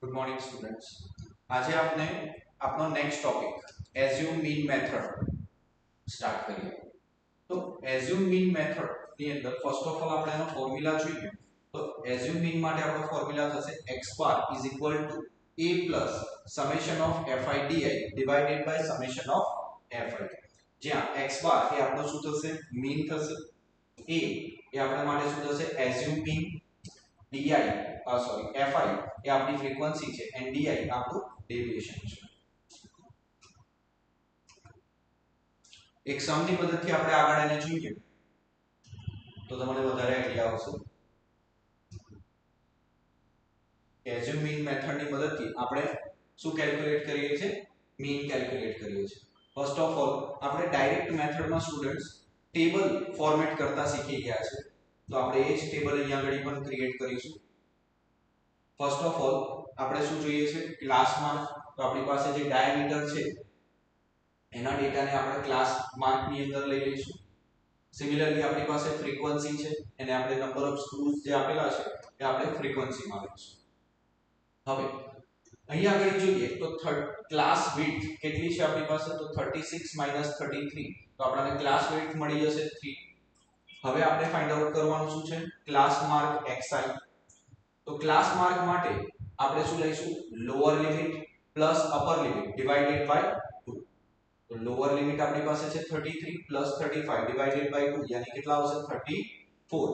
Good morning students. આજે આપણે આપણો next topic assume mean method start કરીએ. તો એઝ્યુમ મીન મેથડ ની અંદર ફર્સ્ટ ઓફ ઓલ આપણે એનો ફોર્મ્યુલા જોઈએ. તો એઝ્યુમ મીન માટે આપણો ફોર્મ્યુલા થશે x bar a summation of fi di divided by summation of fi, જ્યાં x bar એ આપણો શું થશે મીન થશે, a એ આપણા માટે શું થશે assume mean, di sorry fi એ આપણી ફ્રીક્વન્સી છે and di આપણું ડેવિએશન છે. એક સમ ની મદદથી આપણે આગળ એને જોઈએ તો તમને વધારે આઈડિયા આવશે. એઝ્યુમ મીન મેથડ ની મદદથી આપણે શું કેલ્ક્યુલેટ કરીએ છીએ, મીન કેલ્ક્યુલેટ કરીએ છીએ. ફર્સ્ટ ઓફ ઓલ આપણે ડાયરેક્ટ મેથડમાં સ્ટુડન્ટ્સ ટેબલ ફોર્મેટ કરતા શીખી ગયા છે, તો આપણે એ જ ટેબલ અહીંયા આગળ પણ ક્રિએટ કરીશું. ફર્સ્ટ ઓફ ઓલ આપણે શું જોઈએ છે ક્લાસમાં, તો આપણી પાસે જે ડાયામીટર છે એના ડેટાને આપણે ક્લાસ માર્ક ની અંદર લઈ લઈશું. સિમિલરલી આપણી પાસે ફ્રીક્વન્સી છે, એને આપણે નંબર ઓફ સ્ક્રૂઝ જે આપેલા છે એ આપણે ફ્રીક્વન્સી માં લઈશું. હવે અહીંયા આગળ જોઈએ તો ક્લાસ વિડ્થ કેટલી છે આપણી પાસે, તો 36 33, તો આપણને ક્લાસ વિડ્થ મળી જશે 3. હવે આપણે ફાઇન્ડ આઉટ કરવાનું શું છે ક્લાસ માર્ક xi. તો ક્લાસ માર્ક માટે આપણે શું લઈશું lower limit plus upper limit divided by 2. તો લોઅર લિમિટ આપણી પાસે છે 33 પ્લસ 35 ડિવાઇડેડ બાય 2, યાની કેટલા આવશે 34.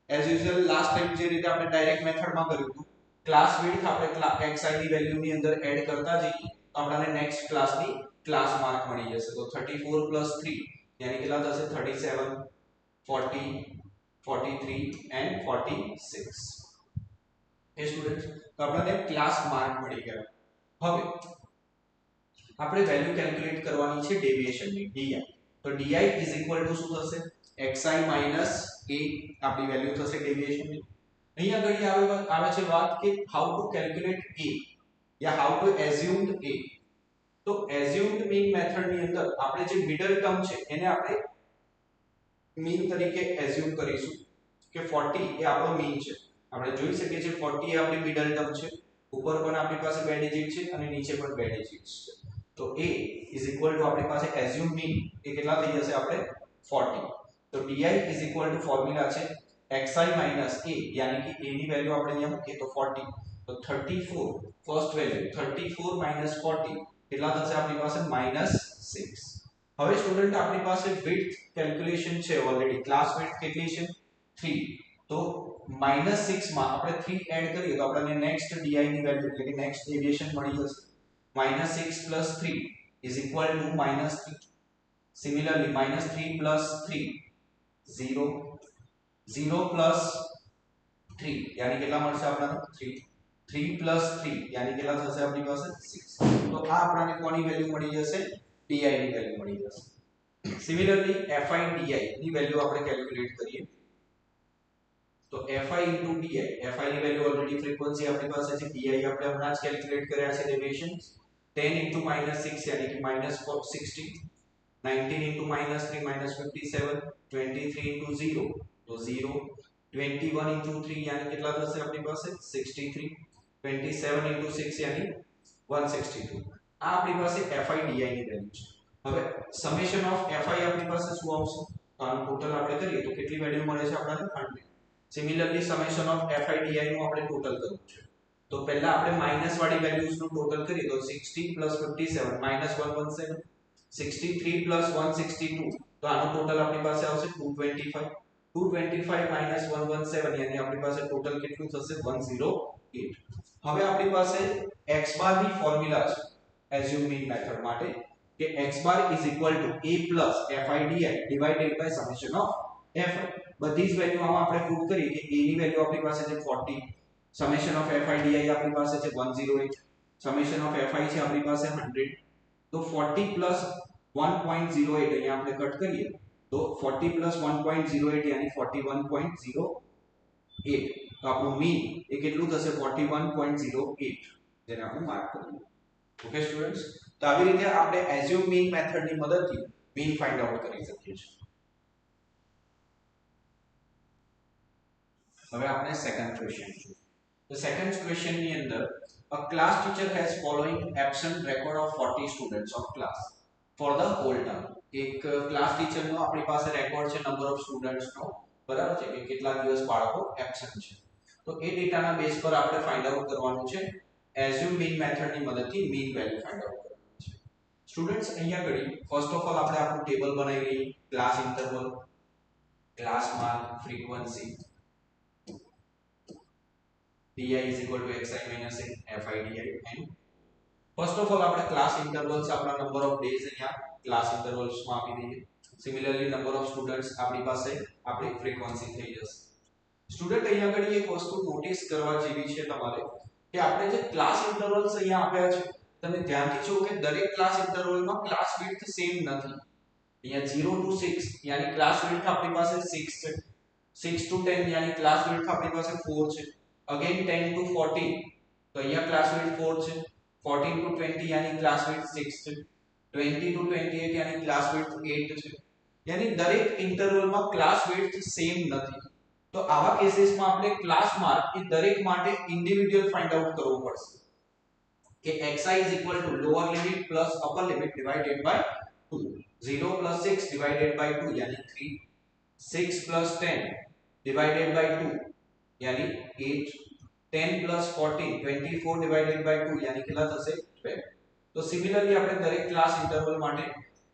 એઝ યુઝ્યુઅલ લાસ્ટ ટાઈમ જે રીતે આપણે ડાયરેક્ટ મેથડમાં કર્યું હતું, ક્લાસ વિડ્થ આપણે xi ની વેલ્યુ ની અંદર એડ કરતા જઈએ તો આપણને નેક્સ્ટ ક્લાસની ક્લાસ માર્ક મળી જશે. તો 34 પ્લસ 3 યાની કેટલા થશે 37 40 43 and 46. એ સ્ટુડન્ટ તો આપણને ક્લાસ માર્ક મળી ગયા. હવે આપણે વેલ્યુ કેલ્ક્યુલેટ કરવાની છે ડેવિએશન ની di. તો di શું થશે xi a આપણી વેલ્યુ થશે ડેવિએશન ની. અહીંયા આગળ આવે છે વાત કે how to calculate a yeah how to assume a. તો એઝ્યુમ્ડ મીન મેથડ ની અંદર આપણે જે મિડલ ટર્મ છે એને આપણે મીન તરીકે એઝ્યુમ કરીશું કે 40 એ આપણો મીન છે. આપણે જોઈ શકીએ છીએ 40 એ આપણી મિડલ ટર્મ છે. ઉપર પણ આપણી પાસે બે ડિજિટ છે અને નીચે પણ બે ડિજિટ્સ છે. તો a આપણી પાસે એઝ્યુમ મીન એ કેટલા થઈ જશે આપણે 40. તો di ફોર્મ્યુલા છે xi a, યાની કે a ની વેલ્યુ આપણે અહીંયા મૂકીએ તો 40. તો 34 ફર્સ્ટ વેલ્યુ 34 40 કેટલા થશે આપણી પાસે -6. હવે સ્ટુડન્ટ આપણી પાસે વિડ્થ કેલ્ક્યુલેશન છે ઓલરેડી, ક્લાસ વિડ્થ કેટલી છે 3. તો -6 માં આપણે 3 એડ કરીએ તો આપણને નેક્સ્ટ di ની વેલ્યુ એટલે કે નેક્સ્ટ ડેવિએશન મળી જશે. -6 + 3 -3. સિમિલરલી -3 + 3 0, 0 + 3 યાની કેટલા મળશે આપણને 3, 3 + 3 યાની કેટલા થશે આપણી પાસે 6. તો આ આપણને કોની વેલ્યુ મળી જશે di ની વેલ્યુ મળી જશે. સિમિલરલી fi di ની વેલ્યુ આપણે કેલ્ક્યુલેટ કરીએ તો fi * di, fi ની વેલ્યુ ઓલરેડી ફ્રીક્વન્સી આપણી પાસે છે, di આપણે હમણાં જ કેલ્ક્યુલેટ કર્યા છે ડેવિએશન. 10 * -6 यानी कि -60, 19 * -3 -57, 23 * 0 तो 0, 21 * 3 यानी કેટલા થશે આપણી પાસે 63, 27 * 6 यानी 162. આ આપણી પાસે fi di ની વેલ્યુ છે. હવે સમેશન ઓફ fi આપણી પાસે શું આવશે, તો આનું ટોટલ આપણે કરીએ તો કેટલી વેલ્યુ મળે છે આપણને 100. Similarly summation of fi di નું આપણે ટોટલ કરવું છે. તો પહેલા આપણે માઈનસ વાળી વેલ્યુઝ નું ટોટલ કરીએ તો 60 + 57 -117, 63 + 162, તો આનું ટોટલ આપણી પાસે આવશે 225. 225 - 117 યાની આપણી પાસે ટોટલ કેટલું થશે 108. હવે આપણી પાસે x બાર ની ફોર્મ્યુલા છે એઝ્યુમ મીન મેથડ માટે કે x bar a + fi di divided by summation of fi. બધી જ વેલ્યુ આમાં આપણે પુટ કરીએ કે a ની વેલ્યુ આપણી પાસે છે 40, summation of fi di આપણી પાસે છે 108, summation of fi છે આપણી પાસે 100. તો 40 + 1.08 અહીંયા આપણે કટ કરીએ તો 40 + 1.08 यानी 41.08. તો આપણું મીન એ કેટલું થશે 41.08, જેને આપણે માર્ક કરીએ. ઓકે સ્ટુડન્ટ્સ, તો આવી રીતે આપણે એઝ્યુમ મીન મેથડ ની મદદથી મીન ફાઇન્ડ આઉટ કરી શકીએ છીએ. હવે આપણે સેકન્ડ ક્વેશ્ચન જોઈએ. તો સેકન્ડ ક્વેશ્ચન ની અંદર a class teacher has following absent record of 40 students of class for the whole term. એક ક્લાસ ટીચર નો આપણી પાસે રેકોર્ડ છે નંબર ઓફ સ્ટુડન્ટ્સ નો, બરાબર છે, કે કેટલા દિવસ બાળકો એબ્સન્ટ છે. તો એ ડેટાના બેઝ પર આપણે ફાઇન્ડ આઉટ કરવાનું છે. એઝ્યુમ મીન મેથડની મદદથી મીન વેલ્યુ ફાઇન્ડ આઉટ કરવાની છે. સ્ટુડન્ટ્સ અહીંયા આગળ ફર્સ્ટ ઓફ ઓલ આપણે આપણું ટેબલ બનાવી લઈએ. Class interval, class mark, frequency, di is equal to xi minus fi di, and first of all આપણે ક્લાસ ઇન્ટરવલ્સ આપણા નંબર ઓફ ડેઝ અહીંયા ક્લાસ ઇન્ટરવલ્સ માં આપી દઈએ. સિમિલરલી નંબર ઓફ સ્ટુડન્ટ્સ આપણી પાસે આપણી ફ્રીક્વન્સી થઈ જશે. સ્ટુડન્ટ અહીંયા આગળ એક વસ્તુ નોટિસ કરવા જેવી છે તમારે કે આપણે જે ક્લાસ ઇન્ટરવલ્સ અહીંયા આપ્યા છે તમે ધ્યાનથી જુઓ કે દરેક ક્લાસ ઇન્ટરવલમાં ક્લાસ વિડ્થ સેમ નથી. અહીંયા 0 to 6 यानी ક્લાસ વિડ્થ આપણી પાસે 6 છે. 6 to 10 यानी ક્લાસ વિડ્થ આપણી પાસે 4 છે. અગેન 10 to 14 તો અહીંયા ક્લાસ વિડ્થ 4 છે. 14 to 20 यानी क्लास विड्थ 6 છે. 20 to 28 यानी क्लास विड्थ 8 છે. यानी દરેક ઇન્ટરવલમાં ક્લાસ વિડ્થ સેમ નથી. તો આવા કેસીસમાં આપણે ક્લાસ માર્ક એ દરેક માટે ઇન્ડિવિડ્યુઅલ ફાઇન્ડ આઉટ કરવું પડશે કે xi is equal to lower limit plus upper limit divided by 2. 0 plus 6 divided by 2 यानी 3. 6 plus 10 divided by 2 यानी 8. 10 plus 14 24 divided by 2 यानी કેટલા થશે 12. તો સિમિલરલી આપણે દરેક ક્લાસ ઇન્ટરવલ માટે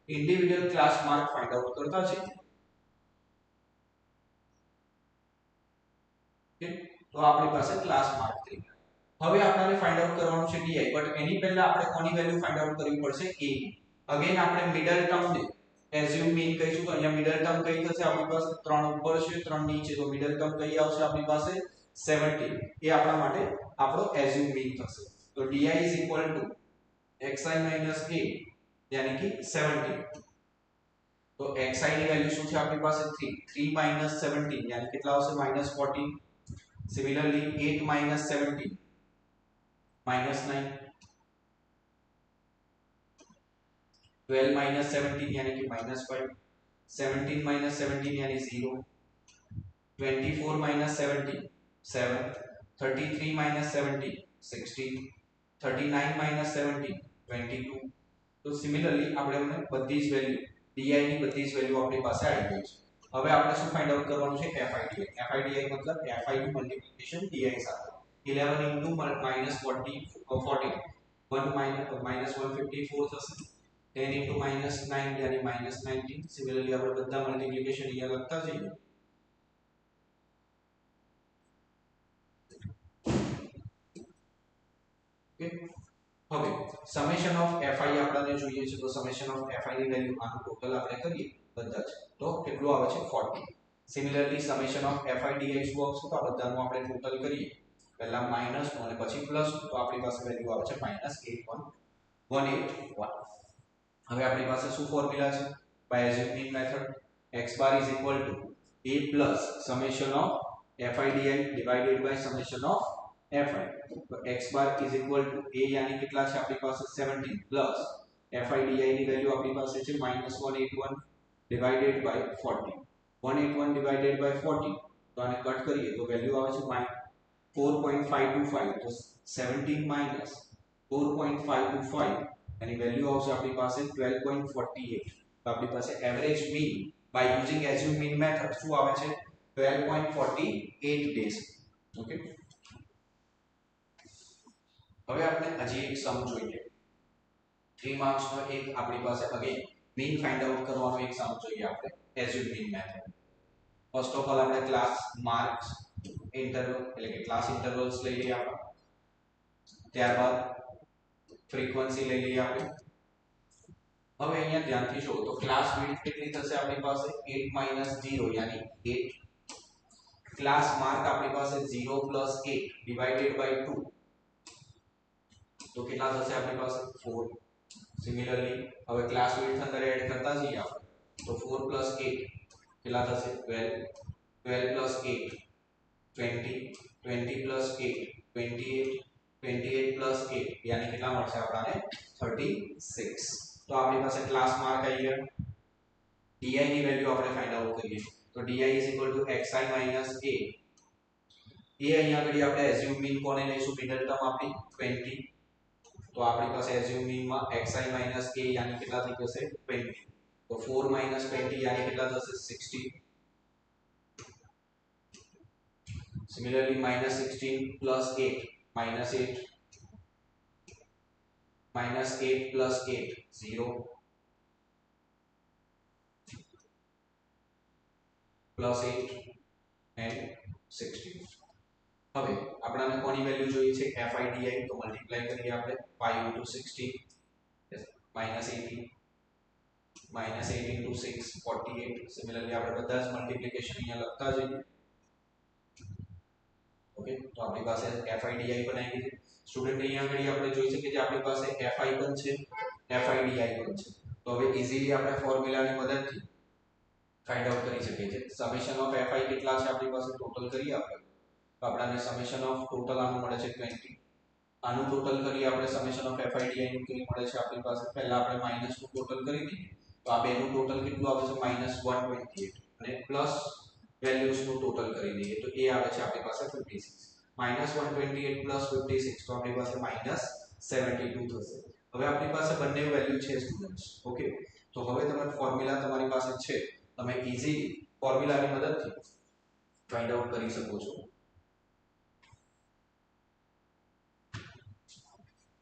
individual class mark find out કરતા છે. તો આપણી પાસે ક્લાસ માર્ક થઈ ગયા. હવે આપણને ફાઇન્ડ આઉટ કરવાનું છે di, બટ એની પહેલા આપણે કોની વેલ્યુ ફાઇન્ડ આઉટ કરવી પડશે a. અગેન આપણે મિડલ ટર્મ ને એઝ્યુમ મીન કહીશું. તો અહીંયા મિડલ ટર્મ કઈ થશે આપણી પાસે 3 ઉપર છે 3 નીચે, તો મિડલ ટર્મ કઈ આવશે આપણી પાસે 17. એ આપણા માટે આપણો એઝ્યુમ મીન થશે. તો di is equal to xi minus a यानी कि 17. તો xi ની વેલ્યુ શું છે આપણી પાસે 3. 3 minus 17 यानी કેટલા આવશે -14. Similarly 8 minus 17 minus 9. 12 minus 17 यानी कि -5. 17 minus 17 यानी 0. 24 minus 17 7. 33 minus 17 16. 39 minus 17 22. તો સિમિલરલી આપણે બધી જ વેલ્યુ di ની બધી જ વેલ્યુ આપણી પાસે આવી ગઈ છે. હવે આપણે શું ફાઇન્ડ આઉટ કરવાનું છે fi di. fi di મતલબ fi નું મલ્ટીપ્લિકેશન di સાથે. 11 into -40 14 1 154 થશે. 10 into -9 यानी -19. સિમિલરલી આપણે બધા મલ્ટીપ્લિકેશન અહીંયા લખતા જઈએ. ઓકે, હવે સમેશન ઓફ fi આપણને જોઈએ છે. તો સમેશન ઓફ fi ની વેલ્યુ આનું ટોટલ આપણે કરીએ બધા જ તો કેટલું આવે છે 40. Similarly summation of fi di શું આવશે? તો આ બધાનું આપણે ટોટલ કરીએ. પહેલા માઈનસ અને પછી પ્લસ, તો આપણી પાસે વેલ્યુ આવે છે -8181. હવે આપણી પાસે શું ફોર્મ્યુલા છે by assume mean method? x bar is equal to a plus summation of fi di divided by summation of fi. તો x bar is equal to a यानी કેટલા છે આપણી પાસે 17 plus fi di ની વેલ્યુ આપણી પાસે છે -181 divided by 40. 181 divided by 40 તો આને કટ કરીએ તો વેલ્યુ આવે છે 4.525. તો 17 minus 4.525 એની વેલ્યુ આવશે આપણી પાસે 12.48. તો આપણી પાસે average mean by using assume mean method શું આવે છે 12.48 ડેઝ. ઓકે, હવે આપણે હજી એક સમ જોઈએ. 3 માર્ક્સ નો એક આપણી પાસે અગેન મીન ફાઇન્ડ આઉટ કરવાનો એક સમ જોઈએ આપણે assume mean method. First of all આપણે ક્લાસ માર્ક્સ ઇન્ટરવલ એટલે કે ક્લાસ ઇન્ટરવલ્સ લઈ લઈએ આપણે. ત્યારબાદ ફ્રીક્વન્સી લઈ લઈએ આપણે. હવે અહીંયા ધ્યાનથી જુઓ તો ક્લાસ વિડ્થ કેટલી થશે આપણી પાસે 8 0 यानी 8. ક્લાસ માર્ક આપણી પાસે 0 8 ડિવાઇડેડ બાય 2 તો કેટલા થશે આપણી પાસે 4. સિમિલરલી હવે ક્લાસ વિડ્થ અંદર એડ કરતા જઈએ આપણે તો 4 8 કેટલા થશે 12. 12 8 20. 20 8 28. 28 8 यानी કેટલા મળશે આપણને 36. તો આપણી પાસે ક્લાસ માર્ક આવી ગયા. di ની વેલ્યુ આપણે ફાઇન્ડ આઉટ કરીએ તો di is equal to xi minus a એ અહીંયા આગળ આપણે એઝ્યુમ મીન કોને લઈશું મિડલ ટર્મ આપણી 20 તો આપણી પાસે એઝ્યુમ મીન માં xi a યાની કેટલા થઈ જશે 20 તો 4 20 યાની કેટલા થશે 60 similarly -16 plus 8 -8 -8 plus 8 0 plus 8 and 16 હવે આપણને કોની વેલ્યુ જોઈએ છે FIDI તો મલ્ટીપ્લાય કરીએ આપણે 5 into 16 yes -18 -8 into 6 48 સિમિલરલી આપણે બધા જ મલ્ટીપ્લિકેશન અહીંયા લખતા જઈએ ઓકે તો આપણી પાસે FIDI બનાવી છે સ્ટુડન્ટ અહીંયા આગળ આપણે જોઈ શકીએ કે આપણી પાસે FI પણ છે FIDI પણ છે તો હવે ઈઝીલી આપણે ફોર્મ્યુલાની મદદથી ફાઇન્ડ આઉટ કરી શકીએ છીએ સમેશન ઓફ FI કેટલા છે આપણી પાસે ટોટલ કરીએ આપણે તો આપણને સમેશન ઓફ ટોટલ આનું મળે છે 20 આનું ટોટલ કરીએ આપણે સમેશન ઓફ FIDI નું કેટલું મળે છે આપણી પાસે પહેલા આપણે માઈનસ નું ટોટલ કરી દઈએ તો આ બેનું ટોટલ કેટલું આવે છે -128 અને પ્લસ વેલ્યુઝ નું ટોટલ કરી દઈએ તો એ આવે છે આપણી પાસે 56 -128 પ્લસ 56 તો આપણી પાસે -72 થશે હવે આપણી પાસે બંને વેલ્યુ છે સ્ટુડન્ટ્સ ઓકે તો હવે તમે ફોર્મ્યુલા તમારી પાસે છે તમે ઈઝીલી ફોર્મ્યુલાની મદદથી ફાઇન્ડ આઉટ કરી શકો છો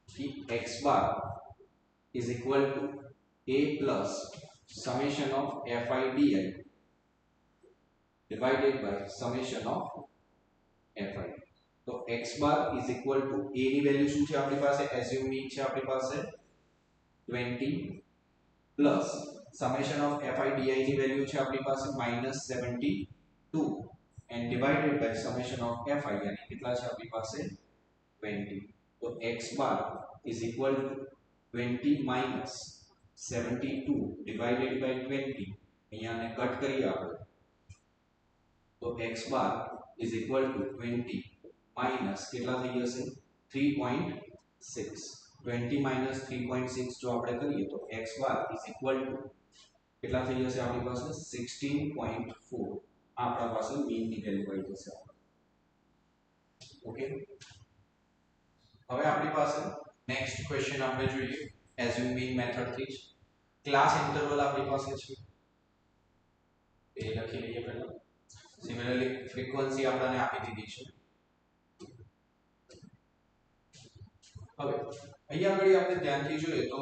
कि x bar is equal to a plus summation of FIDI divided by summation of FI तो x bar is equal to a ની વેલ્યુ શું છે આપણી પાસે assume mean છે આપણી પાસે 20 plus summation of FIDI ની વેલ્યુ છે આપણી પાસે -72 and divided by summation of FI यानी કેટલા છે આપણી પાસે 20 तो x bar is equal to 20 minus 72 divided by 20 અહીંયા ને કટ કરીએ આપણે તો x bar is equal to 20 minus કેટલા થઈ જશે 3.6 20 minus 3.6 જો આપણે કરીએ તો x bar is equal to કેટલા થઈ જશે આપણી પાસે 16.4 આપણા પાસે મીન ની વેલ્યુ આવી જશે ઓકે હવે આપણી પાસે નેક્સ્ટ ક્વેશ્ચન આપણે જોઈએ એઝ્યુમ મીન મેથડ થી ક્લાસ ઇન્ટરવલ આપણી પાસે છે એ લખી લઈએ પહેલા સિમિલરલી ફ્રીક્વન્સી આપણને આપી દીધી છે હવે અહીંયા આગળ આપણે ધ્યાનથી જોઈએ તો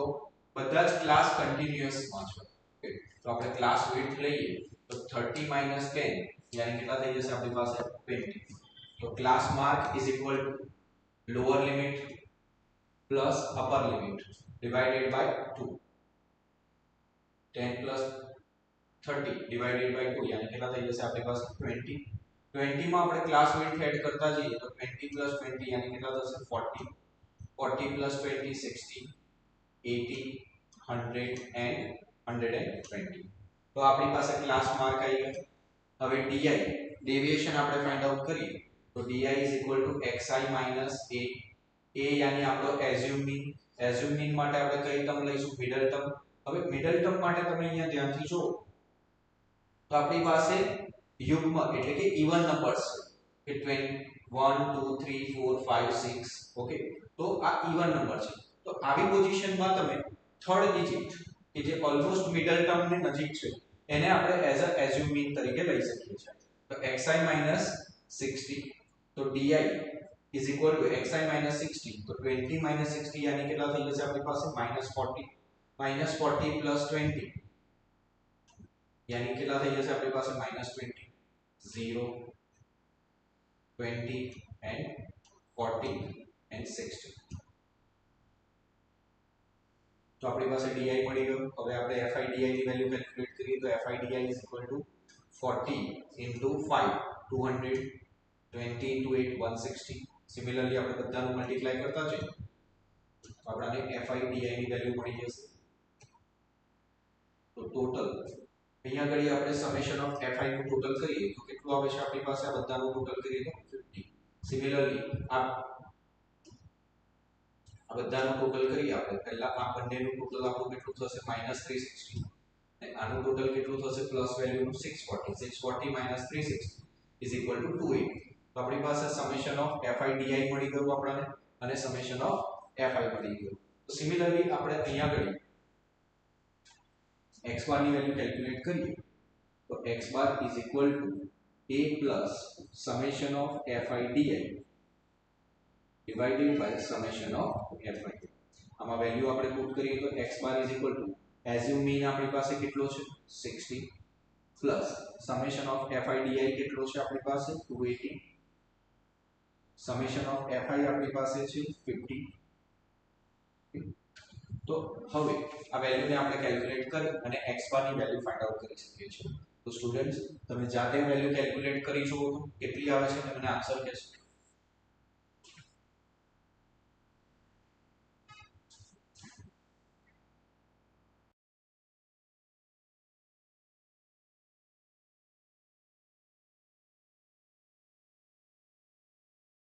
બધા જ ક્લાસ કન્ટીન્યુઅસ માં છે ઓકે તો આપણે ક્લાસ વિડ્થ લઈએ તો 30 10 યાની કેટલા થઈ જશે આપણી પાસે 20 તો class mark is equal two lower limit plus upper limit divided by 2 10 plus 30 divided by 2 यानी કેટલા થઈ જશે આપણી પાસે 20 20 માં આપણે ક્લાસ વિડ્થ એડ કરતા જઈએ તો 20 plus 20 यानी કેટલા થશે 40 40 plus 20 60 80 100 and 120 તો આપણી પાસે ક્લાસ માર્ક આવી ગયો હવે ડી ડેવિએશન આપણે ફાઇન્ડ આઉટ કરીએ तो di is equal to xi minus a यानी આપણો એઝ્યુમ મીન માટે આપણે કઈ ટર્મ લઈશું મિડલ ટર્મ હવે મિડલ ટર્મ માટે તમે અહીંયા ધ્યાનથી જો તો આપણી પાસે યુગ્મ એટલે કે ઇવન નંબર્સ છે કે 1 2 3 4 5 6 ઓકે તો આ ઇવન નંબર છે તો આવી પોઝિશનમાં તમે થર્ડ ડિજિટ કે જે ઓલમોસ્ટ મિડલ ટર્મ ની નજીક છે એને આપણે એઝ અ એઝ્યુમ મીન તરીકે લઈ શકીએ છીએ તો xi minus 60 तो di is equal to xi minus 60 तो 20 minus 60 यानी કેટલા થઈ જશે આપણી પાસે -40 plus 20 यानी કેટલા થઈ જશે આપણી પાસે -20 0 20 and 40 and 60 તો આપણી પાસે di મળી ગયો હવે આપણે FIDI ની વેલ્યુ કેલ્ક્યુલેટ કરીએ તો FIDI is equal to 40 into 5 200 20 into 8 160 similarly આપણે બધાનું મલ્ટીપ્લાય કરતા જઈએ તો આપણને FIDI ની વેલ્યુ મળી જશે તો ટોટલ અહીંયા આગળ આપણે સમેશન ઓફ FI નું ટોટલ કરીએ તો કેટલું આવે છે આપણી પાસે આ બધાનું ટોટલ કરીએ તો 50 સિમિલરલી આ બધાનું ટોટલ કરીએ આપણે પહેલા આ બંનેનું ટોટલ આપણું કેટલું થશે -360 અને આનું ટોટલ કેટલું થશે પ્લસ વેલ્યુનું 640 640 360 is equal to 280 તો આપણી પાસે સમેશન ઓફ fi di મળી ગયું આપણને અને સમેશન ઓફ fi મળી ગયું. તો સિમિલરલી આપણે અહીંયા આગળ x બાર ની વેલ્યુ કેલ્ક્યુલેટ કરીએ તો x bar is equal to a plus summation of fi di divided by summation of fi. આમાં વેલ્યુ આપણે પુટ કરીએ તો x bar is equal to assume mean આપણી પાસે કેટલો છે 60 plus summation of fi di કેટલો છે આપણી પાસે 280 સમેશન ઓફ fi આપણી પાસે છે 50. તો હવે આ વેલ્યુને આપણે કેલ્ક્યુલેટ કરી અને x બાર ની વેલ્યુ ફાઇન્ડ આઉટ કરી શકીએ છીએ. તો સ્ટુડન્ટ્સ તમે જાતે વેલ્યુ કેલ્ક્યુલેટ કરી જુઓ તો કેટલી આવે છે તમને આન્સર કહેશો.